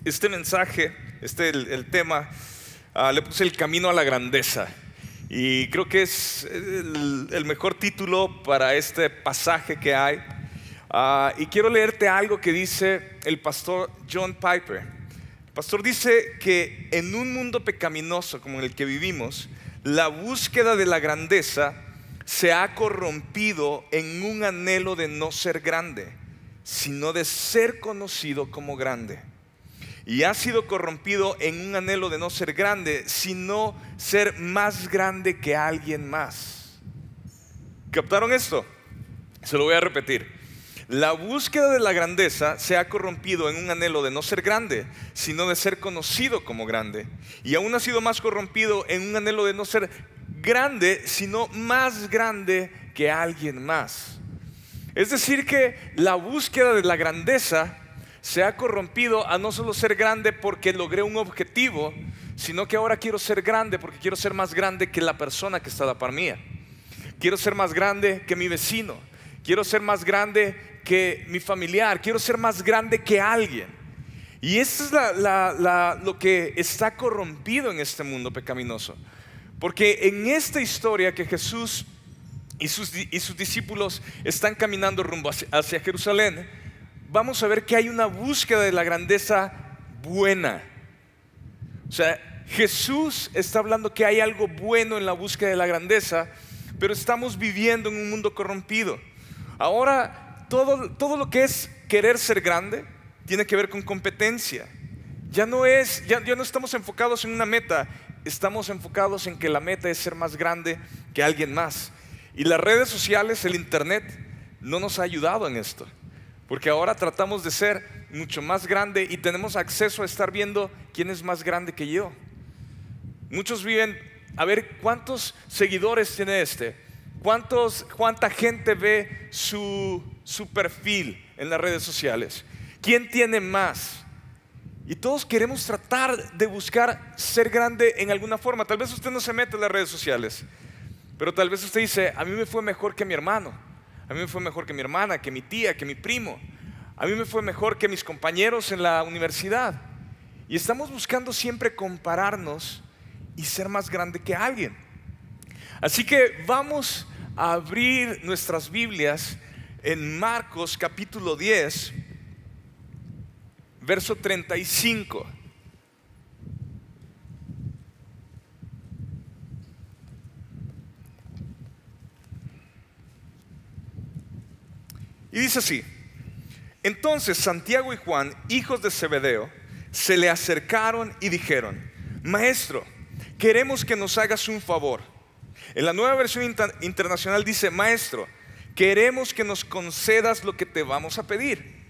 Este mensaje, el tema, le puse el camino a la grandeza. Y creo que es el mejor título para este pasaje que hay. Y quiero leerte algo que dice el pastor John Piper. El pastor dice que en un mundo pecaminoso como el que vivimos, la búsqueda de la grandeza se ha corrompido en un anhelo de no ser grande, sino de ser conocido como grande. Y ha sido corrompido en un anhelo de no ser grande, sino ser más grande que alguien más. ¿Captaron esto? Se lo voy a repetir. La búsqueda de la grandeza se ha corrompido en un anhelo de no ser grande, sino de ser conocido como grande. Y aún ha sido más corrompido en un anhelo de no ser grande, sino más grande que alguien más. Es decir que la búsqueda de la grandeza se ha corrompido a no solo ser grande porque logré un objetivo, sino que ahora quiero ser grande porque quiero ser más grande que la persona que está a la par mía. Quiero ser más grande que mi vecino. Quiero ser más grande que mi familiar. Quiero ser más grande que alguien. Y eso es lo que está corrompido en este mundo pecaminoso. Porque en esta historia que Jesús y sus discípulos están caminando rumbo hacia Jerusalén, vamos a ver que hay una búsqueda de la grandeza buena. O sea, Jesús está hablando que hay algo bueno en la búsqueda de la grandeza, pero estamos viviendo en un mundo corrompido. Ahora, todo lo que es querer ser grande tiene que ver con competencia. Ya no estamos enfocados en una meta, estamos enfocados en que la meta es ser más grande que alguien más. Y las redes sociales, el internet, no nos ha ayudado en esto. Porque ahora tratamos de ser mucho más grande y tenemos acceso a estar viendo quién es más grande que yo. Muchos viven, a ver cuántos seguidores tiene cuánta gente ve su perfil en las redes sociales, quién tiene más. Y todos queremos tratar de buscar ser grande en alguna forma. Tal vez usted no se mete en las redes sociales, pero tal vez usted dice, a mí me fue mejor que mi hermano. A mí me fue mejor que mi hermana, que mi tía, que mi primo. A mí me fue mejor que mis compañeros en la universidad. Y estamos buscando siempre compararnos y ser más grande que alguien. Así que vamos a abrir nuestras Biblias en Marcos capítulo 10, verso 35. Y dice así: entonces Santiago y Juan, hijos de Zebedeo, se le acercaron y dijeron, Maestro, queremos que nos hagas un favor. En la Nueva Versión Internacional dice, Maestro, queremos que nos concedas lo que te vamos a pedir.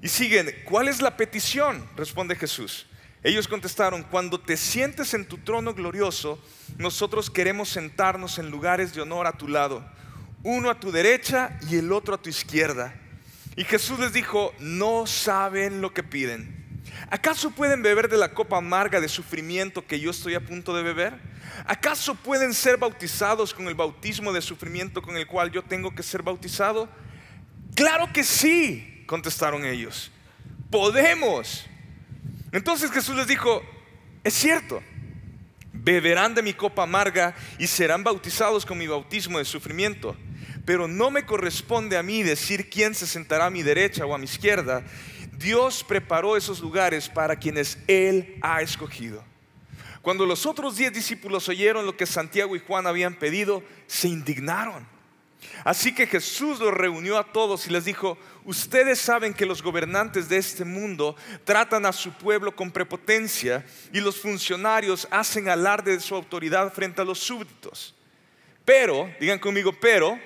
Y siguen, ¿cuál es la petición? Responde Jesús. Ellos contestaron, cuando te sientes en tu trono glorioso, nosotros queremos sentarnos en lugares de honor a tu lado, uno a tu derecha y el otro a tu izquierda. Y Jesús les dijo, no saben lo que piden. ¿Acaso pueden beber de la copa amarga de sufrimiento que yo estoy a punto de beber? ¿Acaso pueden ser bautizados con el bautismo de sufrimiento con el cual yo tengo que ser bautizado? Claro que sí, contestaron ellos. Podemos. Entonces Jesús les dijo, es cierto, beberán de mi copa amarga y serán bautizados con mi bautismo de sufrimiento. Pero no me corresponde a mí decir quién se sentará a mi derecha o a mi izquierda. Dios preparó esos lugares para quienes Él ha escogido. Cuando los otros 10 discípulos oyeron lo que Santiago y Juan habían pedido, se indignaron. Así que Jesús los reunió a todos y les dijo, ustedes saben que los gobernantes de este mundo tratan a su pueblo con prepotencia y los funcionarios hacen alarde de su autoridad frente a los súbditos. Pero, digan conmigo, pero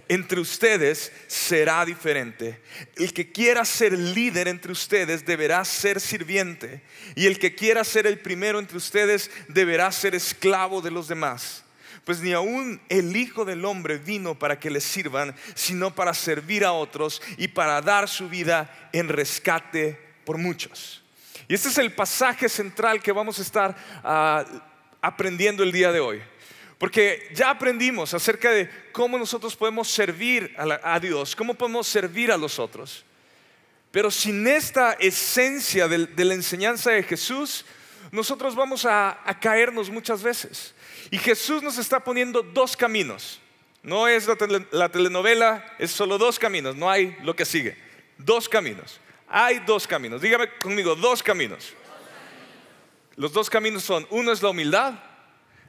entre ustedes será diferente. El que quiera ser líder entre ustedes deberá ser sirviente, y el que quiera ser el primero entre ustedes deberá ser esclavo de los demás. Pues ni aún el Hijo del Hombre vino para que le sirvan, sino para servir a otros y para dar su vida en rescate por muchos. Y este es el pasaje central que vamos a estar aprendiendo el día de hoy. Porque ya aprendimos acerca de cómo nosotros podemos servir a Dios, cómo podemos servir a los otros. Pero sin esta esencia de la enseñanza de Jesús, nosotros vamos a caernos muchas veces. Y Jesús nos está poniendo dos caminos. No es la telenovela, es solo dos caminos, no hay lo que sigue. Dos caminos. Hay dos caminos. Dígame conmigo, dos caminos. Los dos caminos son, uno es la humildad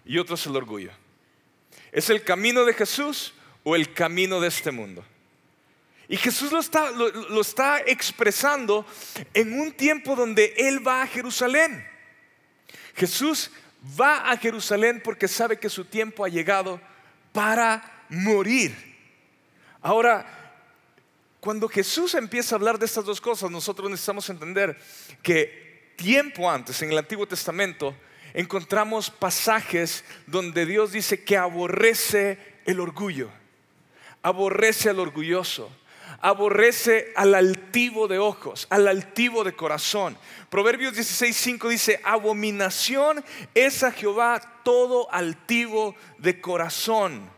y otro es el orgullo. ¿Es el camino de Jesús o el camino de este mundo? Y Jesús lo está expresando en un tiempo donde Él va a Jerusalén. Jesús va a Jerusalén porque sabe que su tiempo ha llegado para morir. Ahora, cuando Jesús empieza a hablar de estas dos cosas, nosotros necesitamos entender que tiempo antes, en el Antiguo Testamento, encontramos pasajes donde Dios dice que aborrece el orgullo, aborrece al orgulloso, aborrece al altivo de ojos, al altivo de corazón. Proverbios 16:5 dice: abominación es a Jehová todo altivo de corazón.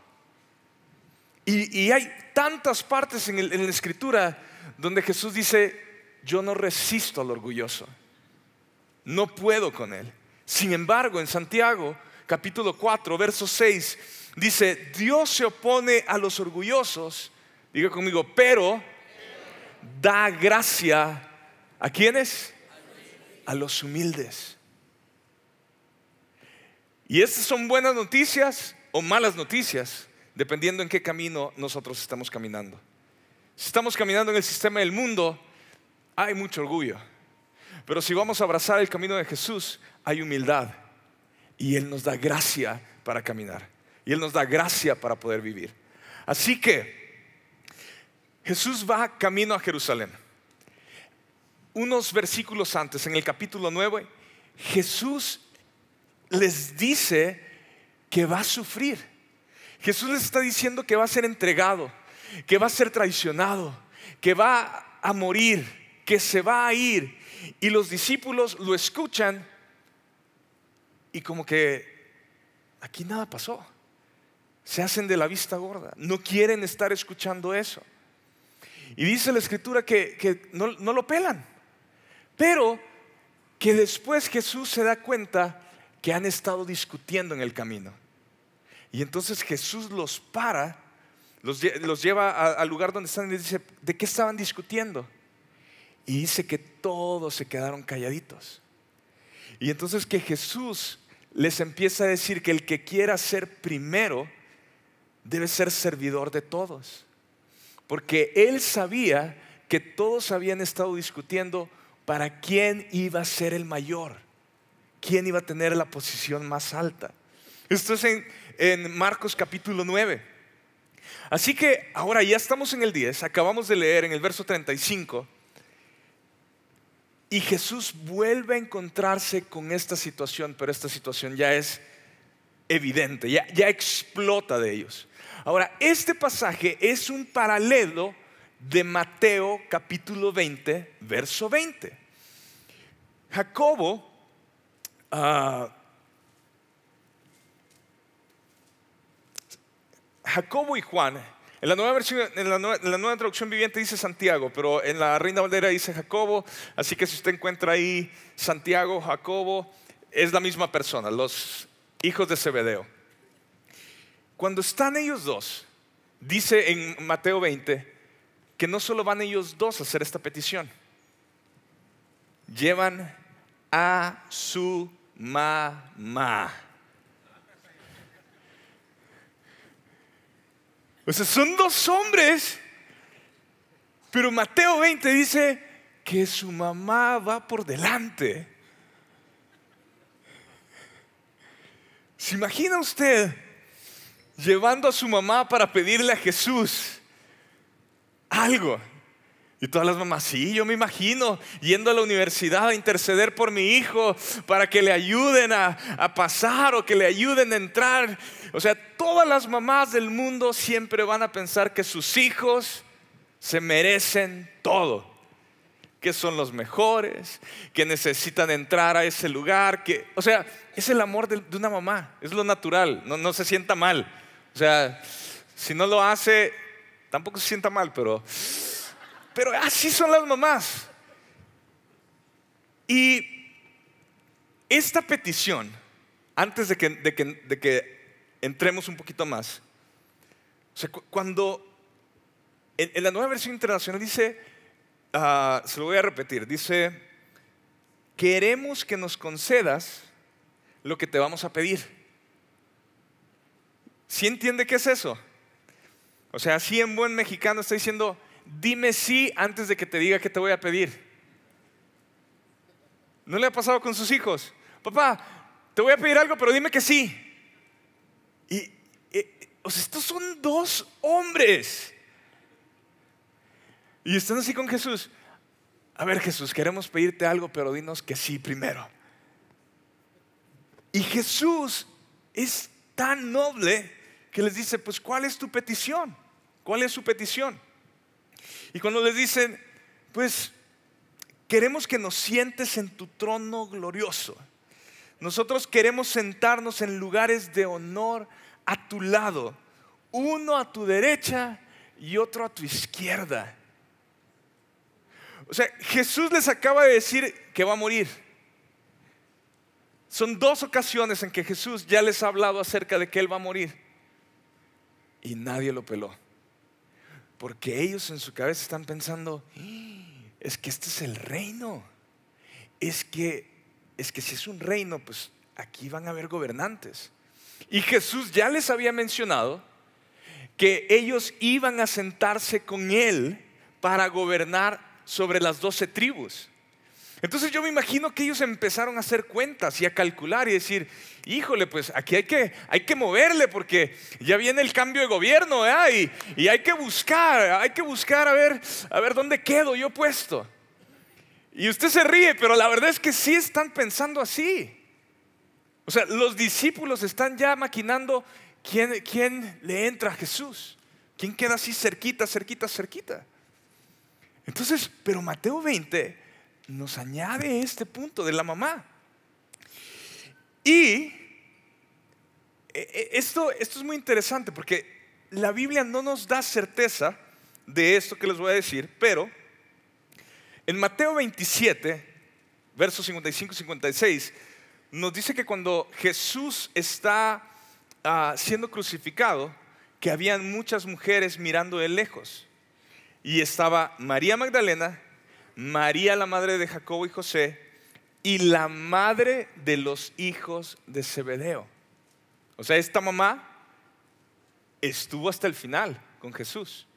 Y hay tantas partes en la Escritura donde Jesús dice: yo no resisto al orgulloso, no puedo con él. Sin embargo, en Santiago capítulo 4 verso 6 dice: Dios se opone a los orgullosos, diga conmigo, pero da gracia ¿a quiénes? A los humildes. Y estas son buenas noticias o malas noticias, dependiendo en qué camino nosotros estamos caminando. Si estamos caminando en el sistema del mundo, hay mucho orgullo. Pero si vamos a abrazar el camino de Jesús, hay humildad. Y Él nos da gracia para caminar. Y Él nos da gracia para poder vivir. Así que Jesús va camino a Jerusalén. Unos versículos antes, en el capítulo 9, Jesús les dice que va a sufrir. Jesús les está diciendo que va a ser entregado, que va a ser traicionado, que va a morir, que se va a ir. Y los discípulos lo escuchan y como que aquí nada pasó. Se hacen de la vista gorda, no quieren estar escuchando eso. Y dice la Escritura que no lo pelan, pero que después Jesús se da cuenta que han estado discutiendo en el camino. Y entonces Jesús los para, los lleva al lugar donde están y les dice: ¿de qué estaban discutiendo? Y dice que todos se quedaron calladitos. Y entonces que Jesús les empieza a decir que el que quiera ser primero debe ser servidor de todos. Porque Él sabía que todos habían estado discutiendo para quién iba a ser el mayor, quién iba a tener la posición más alta. Esto es en Marcos capítulo 9. Así que ahora ya estamos en el 10, acabamos de leer en el verso 35. Y Jesús vuelve a encontrarse con esta situación, pero esta situación ya es evidente, ya explota de ellos. Ahora, este pasaje es un paralelo de Mateo capítulo 20, verso 20. Jacobo y Juan, en la nueva versión, en la nueva traducción viviente dice Santiago, pero en la Reina Valera dice Jacobo. Así que si usted encuentra ahí Santiago, Jacobo, es la misma persona, los hijos de Zebedeo. Cuando están ellos dos, dice en Mateo 20 que no solo van ellos dos a hacer esta petición, llevan a su mamá. O sea, son dos hombres, pero Mateo 20 dice que su mamá va por delante. ¿Se imagina usted llevando a su mamá para pedirle a Jesús algo? Y todas las mamás: sí, yo me imagino yendo a la universidad a interceder por mi hijo para que le ayuden a pasar o que le ayuden a entrar. O sea, todas las mamás del mundo siempre van a pensar que sus hijos se merecen todo. que son los mejores, que necesitan entrar a ese lugar, o sea, es el amor de una mamá, es lo natural, no se sienta mal. O sea, si no lo hace, tampoco se sienta mal, pero así son las mamás. Y esta petición, antes de que entremos un poquito más, o sea, cuando en la Nueva Versión Internacional dice, se lo voy a repetir, dice: queremos que nos concedas lo que te vamos a pedir. ¿Sí entiende qué es eso? O sea, así en buen mexicano está diciendo: dime sí antes de que te diga qué te voy a pedir. ¿No le ha pasado con sus hijos? Papá, te voy a pedir algo, pero dime que sí. O sea, estos son dos hombres. Y están así con Jesús. A ver, Jesús, queremos pedirte algo, pero dinos que sí primero. Y Jesús es tan noble que les dice: pues, ¿cuál es tu petición? ¿Cuál es su petición? Y cuando les dicen: pues, queremos que nos sientes en tu trono glorioso. Nosotros queremos sentarnos en lugares de honor a tu lado, uno a tu derecha y otro a tu izquierda. O sea, Jesús les acaba de decir que va a morir. Son dos ocasiones en que Jesús ya les ha hablado acerca de que Él va a morir. Y nadie lo peló. Porque ellos en su cabeza están pensando: es que este es el reino. Es que si es un reino, pues aquí van a haber gobernantes. Y Jesús ya les había mencionado que ellos iban a sentarse con Él para gobernar sobre las 12 tribus. Entonces yo me imagino que ellos empezaron a hacer cuentas y a calcular y decir: híjole, pues aquí hay que moverle, porque ya viene el cambio de gobierno, ¿eh? Y hay que buscar a ver dónde quedo yo puesto. Y usted se ríe, pero la verdad es que sí están pensando así. O sea, los discípulos están ya maquinando quién le entra a Jesús, quién queda así cerquita. Entonces, pero Mateo 20 nos añade este punto de la mamá. Y esto es muy interesante, porque la Biblia no nos da certeza de esto que les voy a decir, pero en Mateo 27, versos 55 y 56, nos dice que cuando Jesús está siendo crucificado, que habían muchas mujeres mirando de lejos. Y estaba María Magdalena, María la madre de Jacobo y José, y la madre de los hijos de Zebedeo. O sea, esta mamá estuvo hasta el final con Jesús.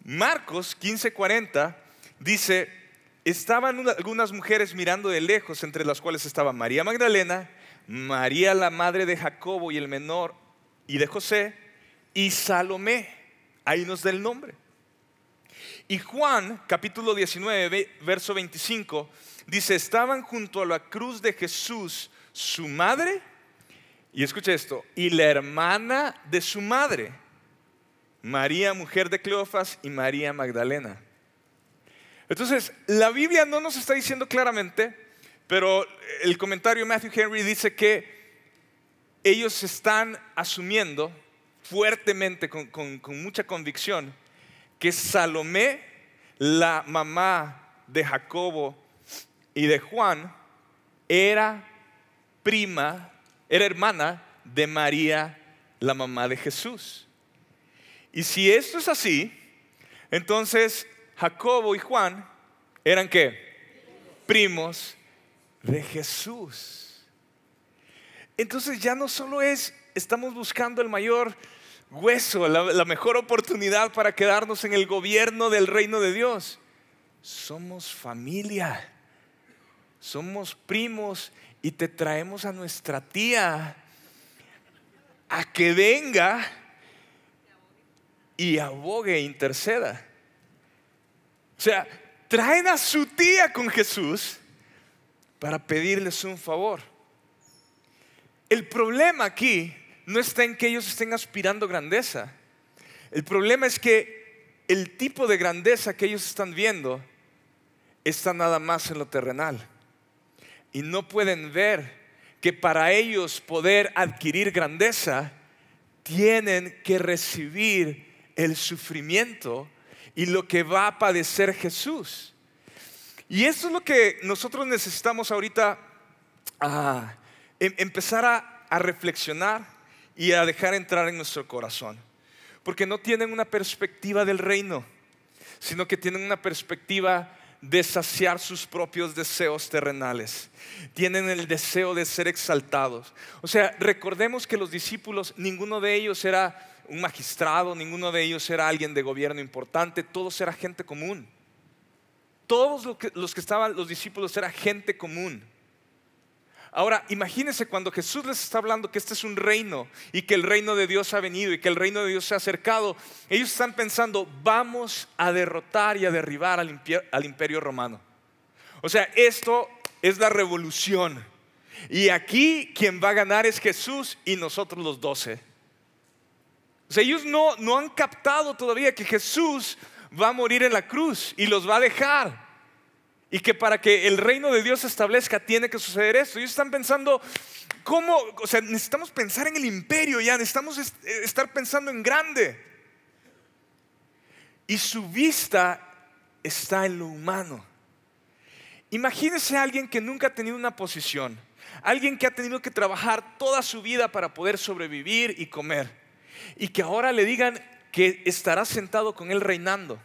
Marcos 15:40 dice: estaban algunas mujeres mirando de lejos, entre las cuales estaba María Magdalena, María la madre de Jacobo y el menor y de José, y Salomé. Ahí nos da el nombre. Y Juan capítulo 19 verso 25 dice: estaban junto a la cruz de Jesús su madre, y escucha esto, y la hermana de su madre, María mujer de Cleofas, y María Magdalena. Entonces la Biblia no nos está diciendo claramente, pero el comentario de Matthew Henry dice que ellos están asumiendo fuertemente, con mucha convicción, que Salomé, la mamá de Jacobo y de Juan, era hermana de María, la mamá de Jesús. Y si esto es así, entonces Jacobo y Juan eran ¿qué? Primos de Jesús. Entonces ya no solo estamos buscando el mayor hueso, la mejor oportunidad para quedarnos en el gobierno del reino de Dios. Somos familia, somos primos, y te traemos a nuestra tía a que venga y abogue e interceda. O sea, traen a su tía con Jesús para pedirles un favor. El problema aquí no está en que ellos estén aspirando grandeza. El problema es que el tipo de grandeza que ellos están viendo está nada más en lo terrenal. Y no pueden ver que para ellos poder adquirir grandeza, tienen que recibir el sufrimiento y lo que va a padecer Jesús. Y eso es lo que nosotros necesitamos ahorita empezar a reflexionar y a dejar entrar en nuestro corazón. Porque no tienen una perspectiva del reino, sino que tienen una perspectiva de saciar sus propios deseos terrenales. Tienen el deseo de ser exaltados. O sea, recordemos que los discípulos, ninguno de ellos era un magistrado, ninguno de ellos era alguien de gobierno importante, todos eran gente común. Todos los que estaban, los discípulos, era gente común. Ahora, imagínense cuando Jesús les está hablando que este es un reino y que el reino de Dios ha venido y que el reino de Dios se ha acercado. Ellos están pensando, vamos a derrotar y a derribar al imperio romano. O sea, esto es la revolución. Y aquí quien va a ganar es Jesús y nosotros los 12. O sea, ellos no han captado todavía que Jesús va a morir en la cruz y los va a dejar. Y que para que el reino de Dios se establezca tiene que suceder esto. Ellos están pensando, ¿cómo? O sea, necesitamos pensar en el imperio ya, necesitamos estar pensando en grande. Y su vista está en lo humano. Imagínese a alguien que nunca ha tenido una posición, alguien que ha tenido que trabajar toda su vida para poder sobrevivir y comer, y que ahora le digan que estará sentado con él reinando.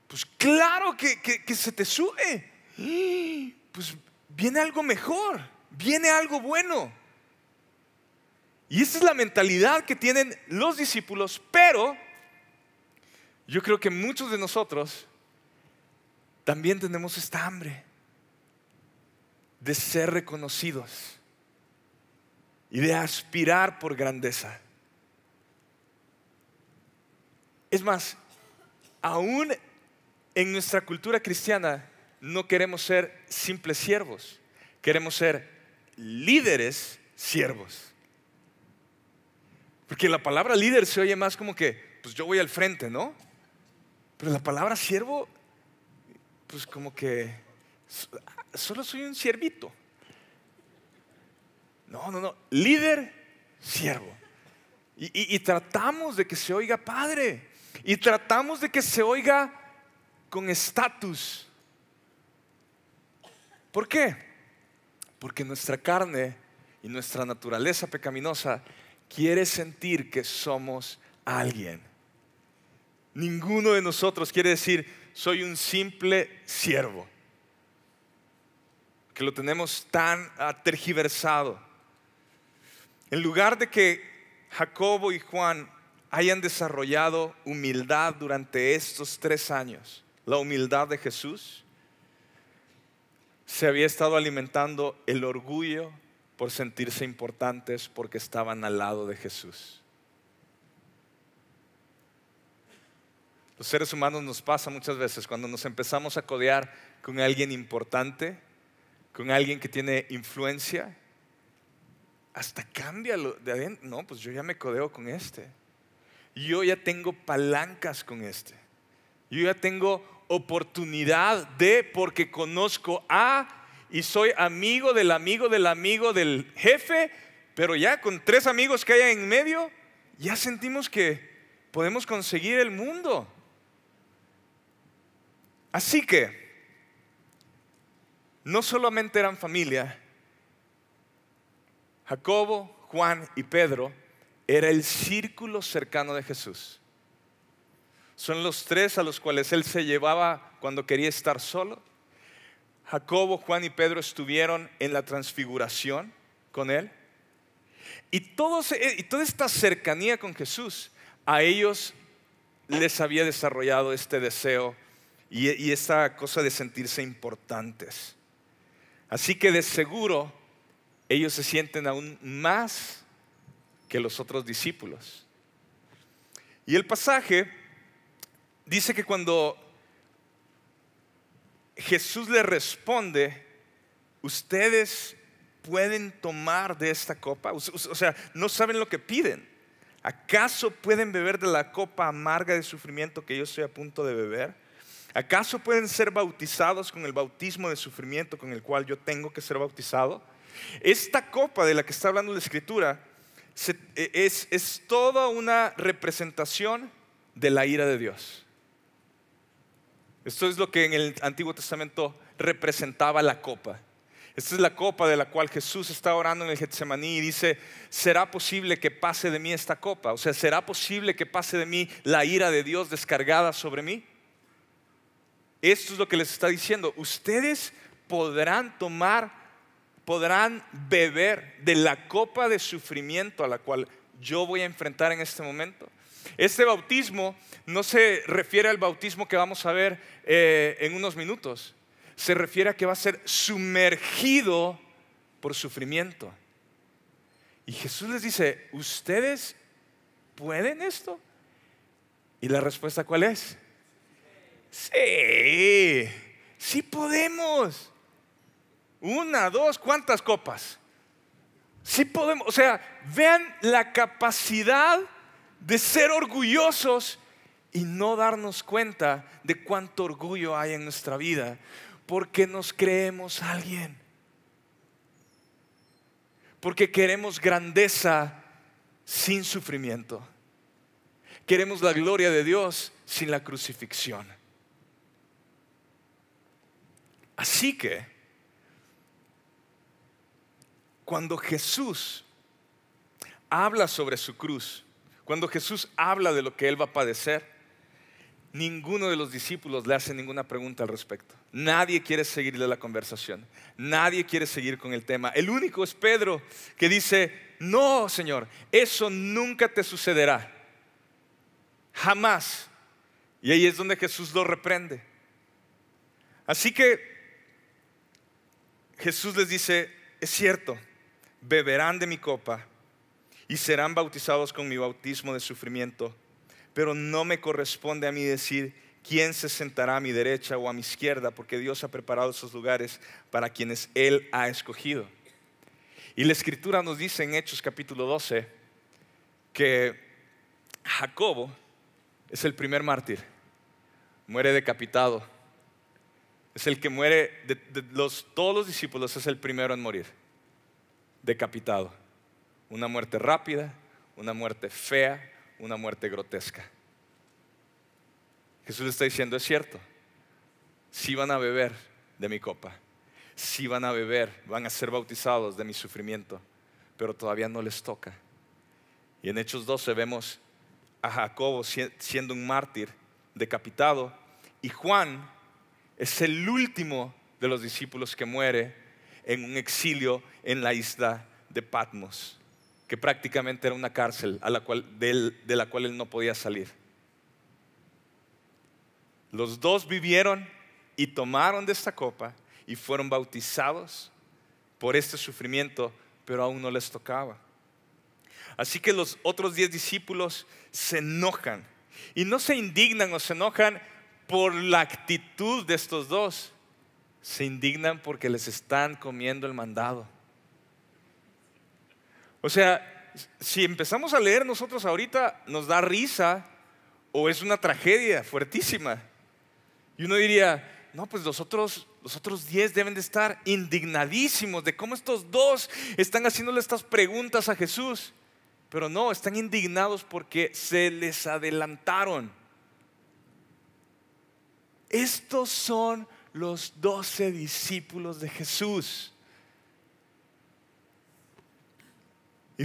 Pues claro que se te sube. Pues viene algo mejor, viene algo bueno. Y esa es la mentalidad que tienen los discípulos. Pero yo creo que muchos de nosotros también tenemos esta hambre de ser reconocidos y de aspirar por grandeza. Es más, aún en nuestra cultura cristiana no queremos ser simples siervos, queremos ser líderes siervos. Porque la palabra líder se oye más como que, pues yo voy al frente, ¿no? Pero la palabra siervo, pues como que solo soy un siervito. No, líder, siervo. Y tratamos de que se oiga padre, y tratamos de que se oiga con estatus. ¿Por qué? Porque nuestra carne y nuestra naturaleza pecaminosa quiere sentir que somos alguien. Ninguno de nosotros quiere decir soy un simple siervo, que lo tenemos tan tergiversado. En lugar de que Jacobo y Juan hayan desarrollado humildad durante estos 3 años, la humildad de Jesús, se había estado alimentando el orgullo por sentirse importantes porque estaban al lado de Jesús. Los seres humanos nos pasa muchas veces cuando nos empezamos a codear con alguien importante, con alguien que tiene influencia, hasta cambia lo de adentro. No, pues yo ya me codeo con este. Yo ya tengo palancas con este. Yo ya tengo oportunidad porque conozco a y soy amigo del amigo del amigo del jefe, pero ya con 3 amigos que hay en medio, ya sentimos que podemos conseguir el mundo. Así que no solamente eran familia, Jacobo, Juan y Pedro era el círculo cercano de Jesús. Son los 3 a los cuales él se llevaba cuando quería estar solo. Jacobo, Juan y Pedro estuvieron en la transfiguración con él. Y toda esta cercanía con Jesús, a ellos les había desarrollado este deseo y esta cosa de sentirse importantes. Así que de seguro ellos se sienten aún más que los otros discípulos. Y el pasaje dice que cuando Jesús le responde, ustedes pueden tomar de esta copa. O sea, no saben lo que piden. ¿Acaso pueden beber de la copa amarga de sufrimiento que yo estoy a punto de beber? ¿Acaso pueden ser bautizados con el bautismo de sufrimiento con el cual yo tengo que ser bautizado? Esta copa de la que está hablando la Escritura es toda una representación de la ira de Dios. Esto es lo que en el Antiguo Testamento representaba la copa. Esta es la copa de la cual Jesús está orando en el Getsemaní y dice: ¿será posible que pase de mí esta copa? O sea, ¿será posible que pase de mí la ira de Dios descargada sobre mí? Esto es lo que les está diciendo. Ustedes podrán beber de la copa de sufrimiento a la cual yo voy a enfrentar en este momento. Este bautismo no se refiere al bautismo que vamos a ver en unos minutos. Se refiere a que va a ser sumergido por sufrimiento. Y Jesús les dice: ¿ustedes pueden esto? Y la respuesta, ¿cuál es? Sí, sí podemos. 1, 2, ¿cuántas copas? Sí podemos. O sea, vean la capacidad de ser orgullosos y no darnos cuenta de cuánto orgullo hay en nuestra vida, porque nos creemos alguien, porque queremos grandeza sin sufrimiento, queremos la gloria de Dios sin la crucifixión. Así que cuando Jesús habla sobre su cruz, cuando Jesús habla de lo que Él va a padecer, ninguno de los discípulos le hace ninguna pregunta al respecto. Nadie quiere seguirle la conversación. Nadie quiere seguir con el tema. El único es Pedro, que dice: no, Señor, eso nunca te sucederá. Jamás. Y ahí es donde Jesús lo reprende. Así que Jesús les dice: es cierto, beberán de mi copa y serán bautizados con mi bautismo de sufrimiento, pero no me corresponde a mí decir quién se sentará a mi derecha o a mi izquierda, porque Dios ha preparado esos lugares para quienes Él ha escogido. Y la Escritura nos dice en Hechos capítulo 12 que Jacobo es el primer mártir, muere decapitado. Es el que muere de todos los discípulos, es el primero en morir, decapitado. Una muerte rápida, una muerte fea, una muerte grotesca. Jesús le está diciendo: es cierto, sí van a beber de mi copa, sí van a beber, van a ser bautizados de mi sufrimiento, pero todavía no les toca. Y en Hechos 12 vemos a Jacobo siendo un mártir, decapitado, y Juan es el último de los discípulos que muere en un exilio en la isla de Patmos, que prácticamente era una cárcel de la cual él no podía salir. Los dos vivieron y tomaron de esta copa y fueron bautizados por este sufrimiento, pero aún no les tocaba. Así que los otros 10 discípulos se enojan, y no se indignan o se enojan por la actitud de estos dos, se indignan porque les están comiendo el mandado. O sea, si empezamos a leer nosotros ahorita, nos da risa o es una tragedia fuertísima. Y uno diría: no, pues los otros 10 deben de estar indignadísimos de cómo estos dos están haciéndole estas preguntas a Jesús. Pero no, están indignados porque se les adelantaron. Estos son los 12 discípulos de Jesús. Y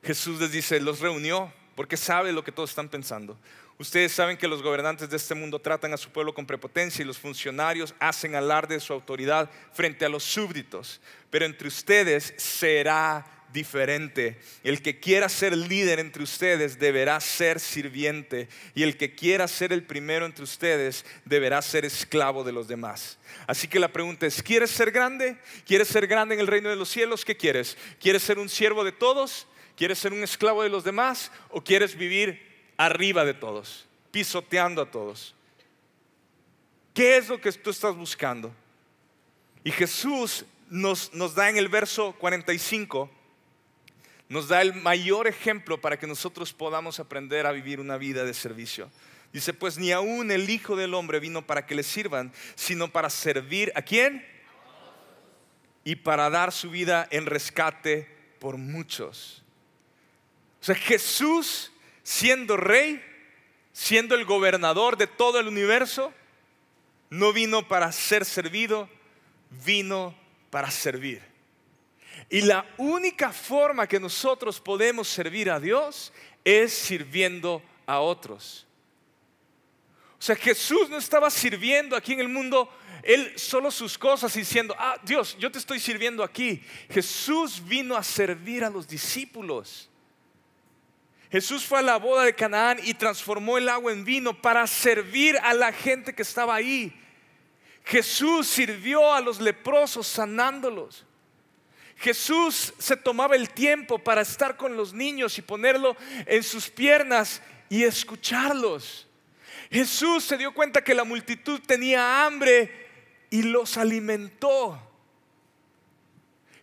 Jesús les dice, los reunió porque sabe lo que todos están pensando. Ustedes saben que los gobernantes de este mundo tratan a su pueblo con prepotencia y los funcionarios hacen alarde de su autoridad frente a los súbditos. Pero entre ustedes será diferente. El que quiera ser líder entre ustedes deberá ser sirviente, y el que quiera ser el primero entre ustedes deberá ser esclavo de los demás. Así que la pregunta es, ¿quieres ser grande? ¿Quieres ser grande en el reino de los cielos? ¿Qué quieres? ¿Quieres ser un siervo de todos? ¿Quieres ser un esclavo de los demás? ¿O quieres vivir arriba de todos, pisoteando a todos? ¿Qué es lo que tú estás buscando? Y Jesús nos da en el verso 45, nos da el mayor ejemplo para que nosotros podamos aprender a vivir una vida de servicio. Dice, pues ni aún el Hijo del Hombre vino para que le sirvan, sino para servir ¿a quién? Y para dar su vida en rescate por muchos. O sea, Jesús, siendo rey, siendo el gobernador de todo el universo, no vino para ser servido, vino para servir. Y la única forma que nosotros podemos servir a Dios es sirviendo a otros. O sea, Jesús no estaba sirviendo aquí en el mundo Él solo sus cosas diciendo, Dios, yo te estoy sirviendo aquí. Jesús vino a servir a los discípulos. Jesús fue a la boda de Canaán y transformó el agua en vino para servir a la gente que estaba ahí. Jesús sirvió a los leprosos sanándolos. Jesús se tomaba el tiempo para estar con los niños y ponerlo en sus piernas y escucharlos. Jesús se dio cuenta que la multitud tenía hambre y los alimentó.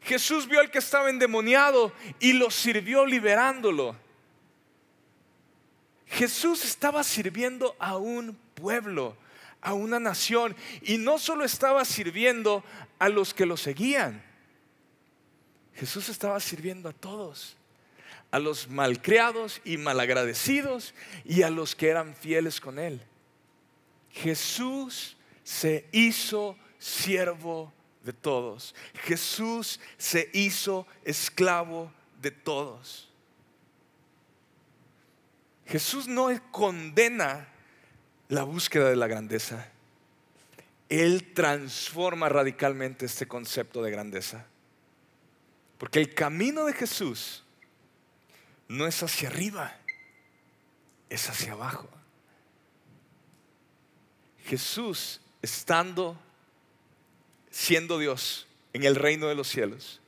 Jesús vio al que estaba endemoniado y lo sirvió liberándolo. Jesús estaba sirviendo a un pueblo, a una nación, y no solo estaba sirviendo a los que lo seguían. Jesús estaba sirviendo a todos, a los malcriados y malagradecidos y a los que eran fieles con Él. Jesús se hizo siervo de todos. Jesús se hizo esclavo de todos. Jesús no condena la búsqueda de la grandeza. Él transforma radicalmente este concepto de grandeza. Porque el camino de Jesús no es hacia arriba, es hacia abajo. Jesús, siendo Dios en el reino de los cielos,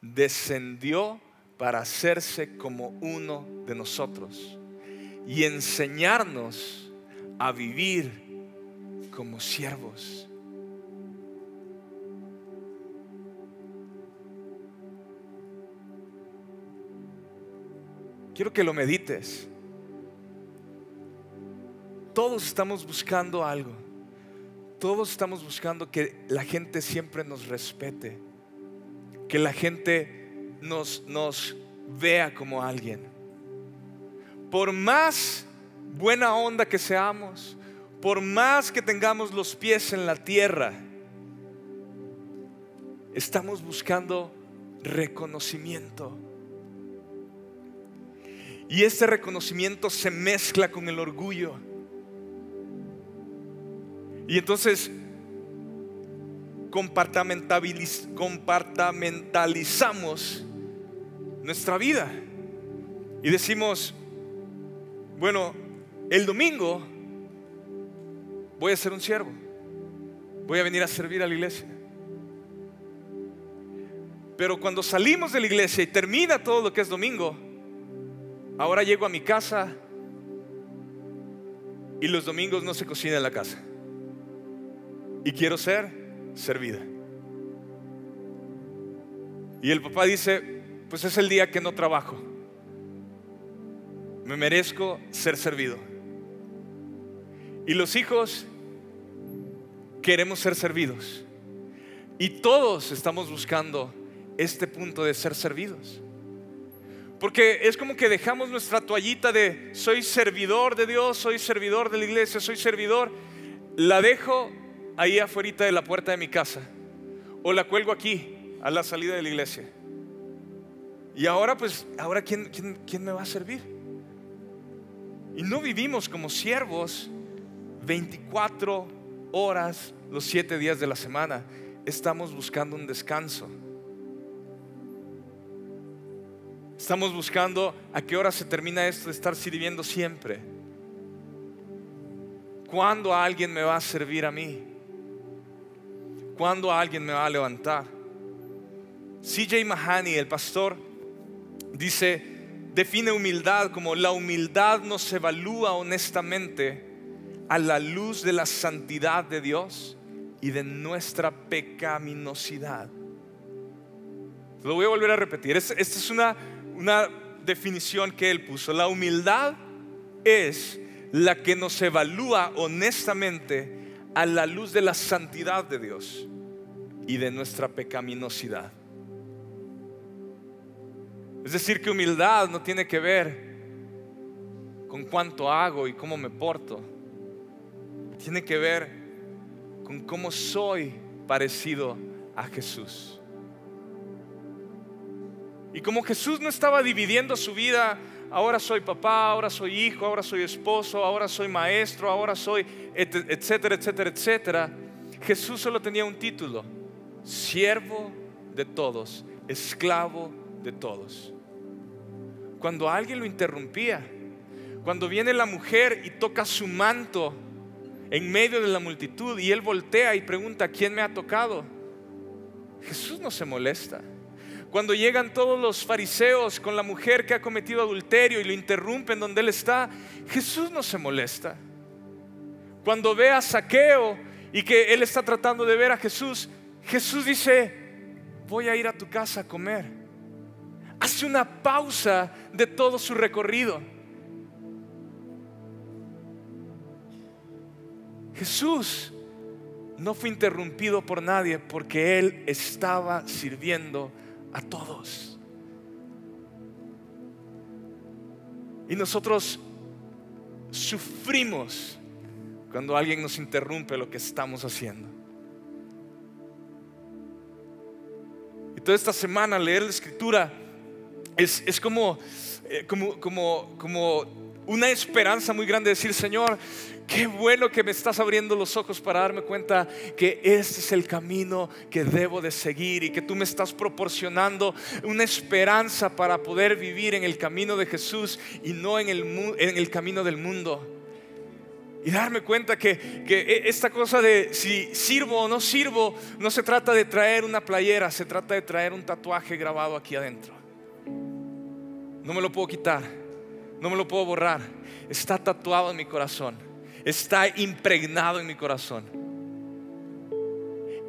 descendió para hacerse como uno de nosotros y enseñarnos a vivir como siervos. Quiero que lo medites. Todos estamos buscando algo. Todos estamos buscando que la gente siempre nos respete, que la gente nos vea como alguien. Por más buena onda que seamos, por más que tengamos los pies en la tierra, estamos buscando reconocimiento. Y este reconocimiento se mezcla con el orgullo. Y entonces compartamentalizamos nuestra vida y decimos, bueno, el domingo voy a ser un siervo, voy a venir a servir a la iglesia. Pero cuando salimos de la iglesia y termina todo lo que es domingo, ahora llego a mi casa y los domingos no se cocina en la casa y quiero ser servida. Y el papá dice, pues es el día que no trabajo, me merezco ser servido. Y los hijos queremos ser servidos. Y todos estamos buscando este punto de ser servidos. Porque es como que dejamos nuestra toallita de soy servidor de Dios, soy servidor de la iglesia, soy servidor. La dejo ahí afuera de la puerta de mi casa, o la cuelgo aquí a la salida de la iglesia. Y ahora ¿quién me va a servir? Y no vivimos como siervos 24 horas los 7 días de la semana. Estamos buscando un descanso. Estamos buscando a qué hora se termina esto de estar sirviendo siempre. ¿Cuándo alguien me va a servir a mí? ¿Cuándo alguien me va a levantar? C.J. Mahoney, el pastor, define humildad como la humildad nos evalúa honestamente a la luz de la santidad de Dios y de nuestra pecaminosidad. Lo voy a volver a repetir. Esta es una definición que él puso. La humildad es la que nos evalúa honestamente a la luz de la santidad de Dios y de nuestra pecaminosidad. Es decir, que humildad no tiene que ver con cuánto hago y cómo me porto. Tiene que ver con cómo soy parecido a Jesús. Y como Jesús no estaba dividiendo su vida, ahora soy papá, ahora soy hijo, ahora soy esposo, ahora soy maestro, ahora soy etcétera, etcétera, etcétera. Jesús solo tenía un título: siervo de todos, esclavo de todos. Cuando alguien lo interrumpía, cuando viene la mujer y toca su manto en medio de la multitud y él voltea y pregunta: ¿quién me ha tocado? Jesús no se molesta. Cuando llegan todos los fariseos con la mujer que ha cometido adulterio y lo interrumpen donde él está, Jesús no se molesta. Cuando ve a Zaqueo y que él está tratando de ver a Jesús, Jesús dice: voy a ir a tu casa a comer. Hace una pausa de todo su recorrido. Jesús no fue interrumpido por nadie porque Él estaba sirviendo a todos. Y nosotros sufrimos cuando alguien nos interrumpe lo que estamos haciendo. Y toda esta semana leer la Escritura es como una esperanza muy grande, decir: Señor, qué bueno que me estás abriendo los ojos para darme cuenta que este es el camino que debo de seguir, y que tú me estás proporcionando una esperanza para poder vivir en el camino de Jesús y no en el camino del mundo. Y darme cuenta que esta cosa de si sirvo o no sirvo no se trata de traer una playera, se trata de traer un tatuaje grabado aquí adentro. No me lo puedo quitar, no me lo puedo borrar. Está tatuado en mi corazón, está impregnado en mi corazón.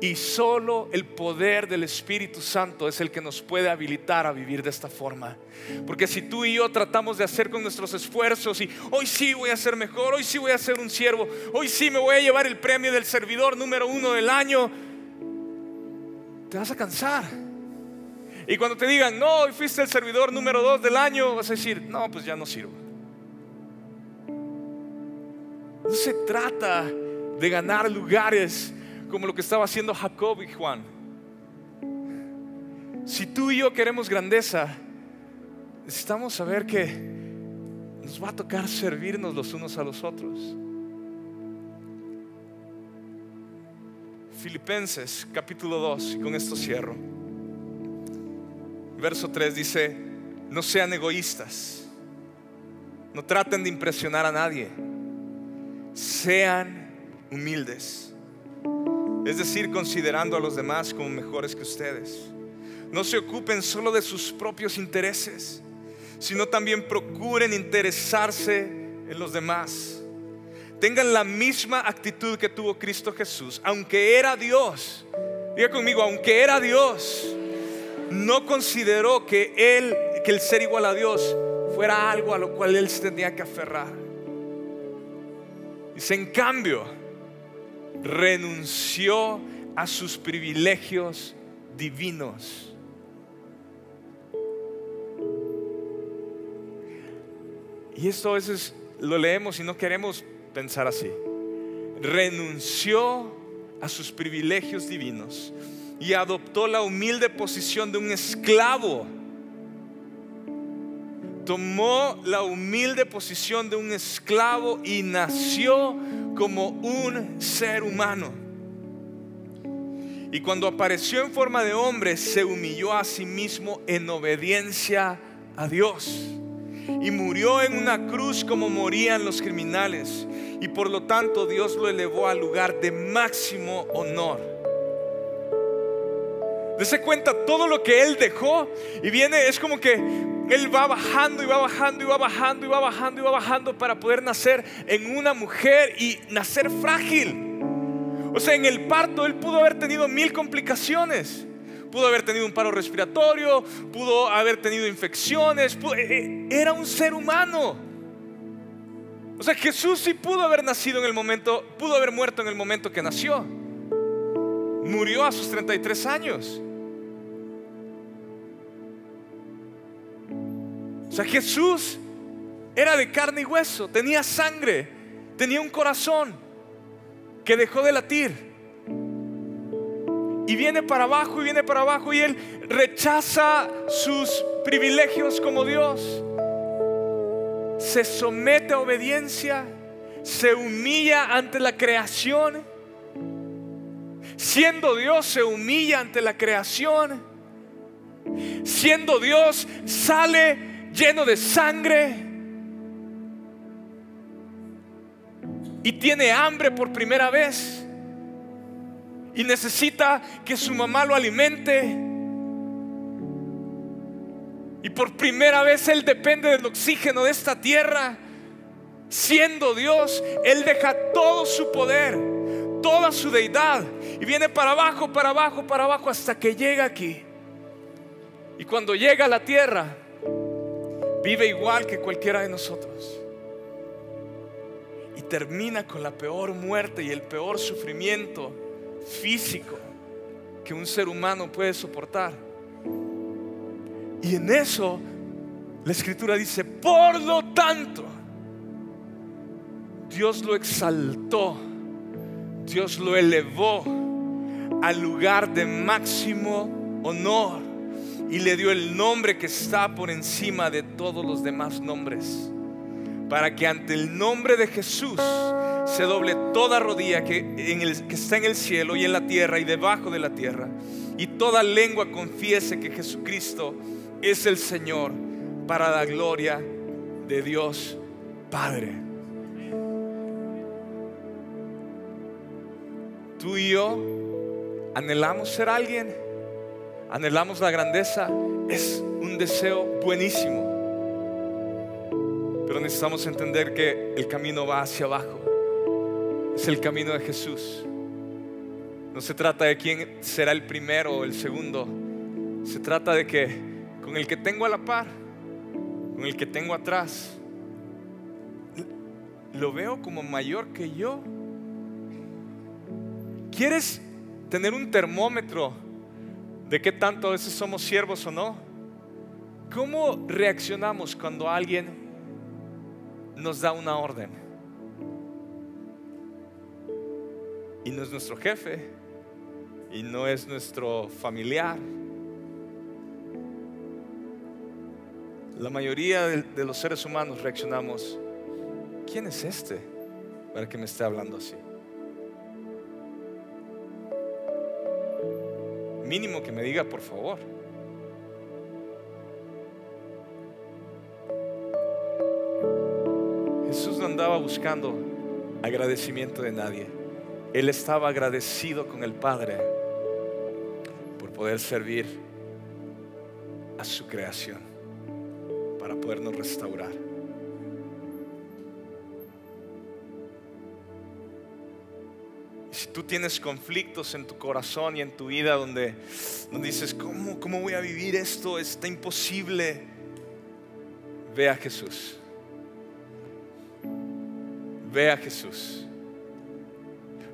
Y solo el poder del Espíritu Santo es el que nos puede habilitar a vivir de esta forma. Porque si tú y yo tratamos de hacer con nuestros esfuerzos y hoy sí voy a ser mejor, hoy sí voy a ser un siervo, hoy sí me voy a llevar el premio del servidor número 1 del año, te vas a cansar. Y cuando te digan: no, hoy fuiste el servidor número 2 del año, vas a decir: no, pues ya no sirvo. No se trata de ganar lugares como lo que estaba haciendo Jacob y Juan. Si tú y yo queremos grandeza, necesitamos saber que nos va a tocar servirnos los unos a los otros. Filipenses capítulo 2, y con esto cierro. Verso 3 dice: no sean egoístas, no traten de impresionar a nadie, sean humildes. Es decir, considerando a los demás como mejores que ustedes. No se ocupen solo de sus propios intereses, sino también procuren interesarse en los demás. Tengan la misma actitud que tuvo Cristo Jesús. Aunque era Dios, diga conmigo, aunque era Dios, no consideró que el ser igual a Dios fuera algo a lo cual Él se tenía que aferrar. Dice: en cambio, renunció a sus privilegios divinos. Y esto a veces lo leemos y no queremos pensar así. Renunció a sus privilegios divinos y adoptó la humilde posición de un esclavo. Tomó la humilde posición de un esclavo y nació como un ser humano. Y cuando apareció en forma de hombre, se humilló a sí mismo en obediencia a Dios. Y murió en una cruz como morían los criminales. Y por lo tanto Dios lo elevó al lugar de máximo honor. Dese cuenta todo lo que Él dejó. Y viene, es como que Él va bajando y va bajando y va bajando y va bajando y va bajando para poder nacer en una mujer y nacer frágil. O sea, en el parto Él pudo haber tenido 1000 complicaciones. Pudo haber tenido un paro respiratorio, pudo haber tenido infecciones, era un ser humano. O sea, Jesús sí pudo haber nacido en el momento, pudo haber muerto en el momento que nació. Murió a sus 33 años. O sea, Jesús era de carne y hueso, tenía sangre, tenía un corazón que dejó de latir. Y viene para abajo y viene para abajo, y Él rechaza sus privilegios como Dios. Se somete a obediencia, se humilla ante la creación. Siendo Dios, se humilla ante la creación. Siendo Dios, sale lleno de sangre y tiene hambre por primera vez y necesita que su mamá lo alimente. Y por primera vez Él depende del oxígeno de esta tierra. Siendo Dios, Él deja todo su poder, toda su deidad, y viene para abajo, para abajo, para abajo, hasta que llega aquí. Y cuando llega a la tierra, vive igual que cualquiera de nosotros. Y termina con la peor muerte y el peor sufrimiento físico que un ser humano puede soportar. Y en eso la Escritura dice: por lo tanto, Dios lo exaltó, Dios lo elevó al lugar de máximo honor y le dio el nombre que está por encima de todos los demás nombres, para que ante el nombre de Jesús se doble toda rodilla que está en el cielo y en la tierra y debajo de la tierra, y toda lengua confiese que Jesucristo es el Señor, para la gloria de Dios Padre. Tú y yo anhelamos ser alguien, anhelamos la grandeza. Es un deseo buenísimo, pero necesitamos entender que el camino va hacia abajo. Es el camino de Jesús. No se trata de quién será el primero o el segundo. Se trata de que con el que tengo a la par, con el que tengo atrás, lo veo como mayor que yo. ¿Quieres tener un termómetro de qué tanto a veces somos siervos o no? ¿Cómo reaccionamos cuando alguien nos da una orden y no es nuestro jefe y no es nuestro familiar? La mayoría de los seres humanos reaccionamos: ¿quién es este para que me esté hablando así? Mínimo que me diga por favor. Jesús no andaba buscando agradecimiento de nadie. Él estaba agradecido con el Padre por poder servir a su creación, para podernos restaurar. Si tú tienes conflictos en tu corazón y en tu vida donde dices: ¿cómo voy a vivir esto? Está imposible. Ve a Jesús. Ve a Jesús.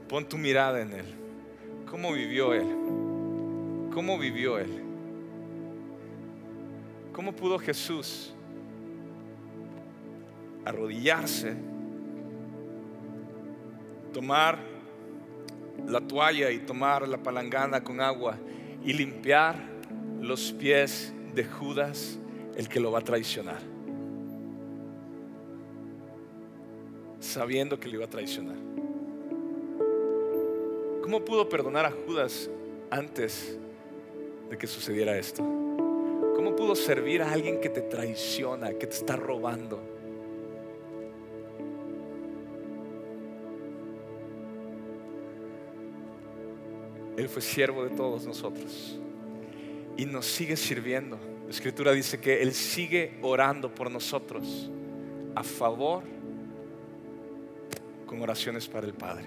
Pon tu mirada en Él. ¿Cómo vivió Él? ¿Cómo vivió Él? ¿Cómo pudo Jesús arrodillarse, tomar la toalla y tomar la palangana con agua y limpiar los pies de Judas, el que lo va a traicionar, sabiendo que lo iba a traicionar? ¿Cómo pudo perdonar a Judas antes de que sucediera esto? ¿Cómo pudo servir a alguien que te traiciona, que te está robando? Él fue siervo de todos nosotros y nos sigue sirviendo. La Escritura dice que Él sigue orando por nosotros a favor, con oraciones para el Padre.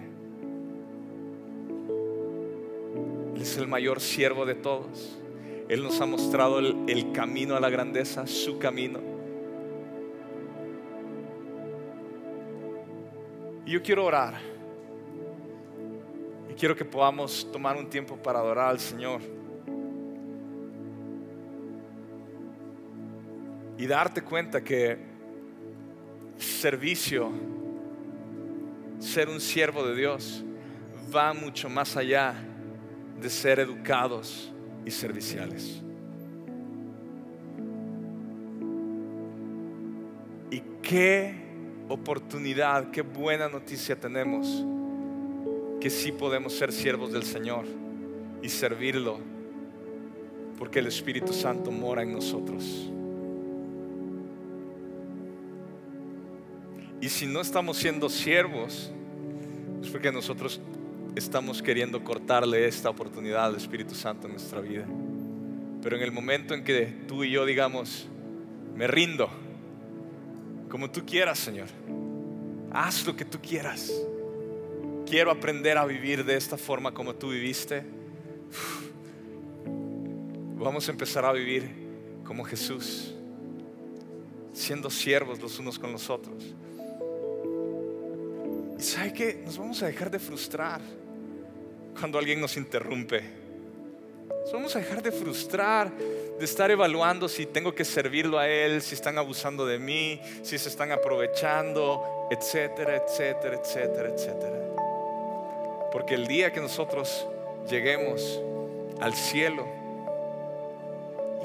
Él es el mayor siervo de todos. Él nos ha mostrado el camino a la grandeza, su camino. Y yo quiero orar. Y quiero que podamos tomar un tiempo para adorar al Señor. Y darte cuenta que servicio, ser un siervo de Dios, va mucho más allá de ser educados y serviciales. Y qué oportunidad, qué buena noticia tenemos, que sí podemos ser siervos del Señor y servirlo, porque el Espíritu Santo mora en nosotros. Y si no estamos siendo siervos, es porque nosotros estamos queriendo cortarle esta oportunidad al Espíritu Santo en nuestra vida. Pero en el momento en que tú y yo digamos, me rindo, como tú quieras, Señor, haz lo que tú quieras, quiero aprender a vivir de esta forma como tú viviste, vamos a empezar a vivir como Jesús, siendo siervos los unos con los otros. ¿Y sabe qué? Nos vamos a dejar de frustrar cuando alguien nos interrumpe. Nos vamos a dejar de frustrar, de estar evaluando si tengo que servirlo a él, si están abusando de mí, si se están aprovechando, etcétera, etcétera, etcétera, etcétera. Porque el día que nosotros lleguemos al cielo,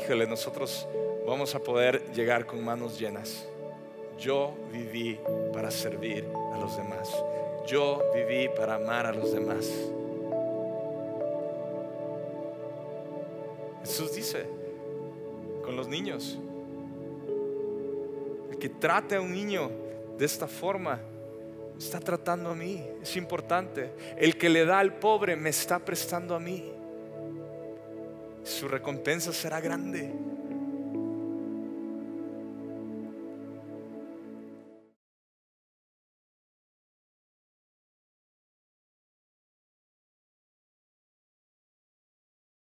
híjole, nosotros vamos a poder llegar con manos llenas. Yo viví para servir a los demás. Yo viví para amar a los demás. Jesús dice con los niños, el que trate a un niño de esta forma me está tratando a mí. Es importante. El que le da al pobre me está prestando a mí. Su recompensa será grande.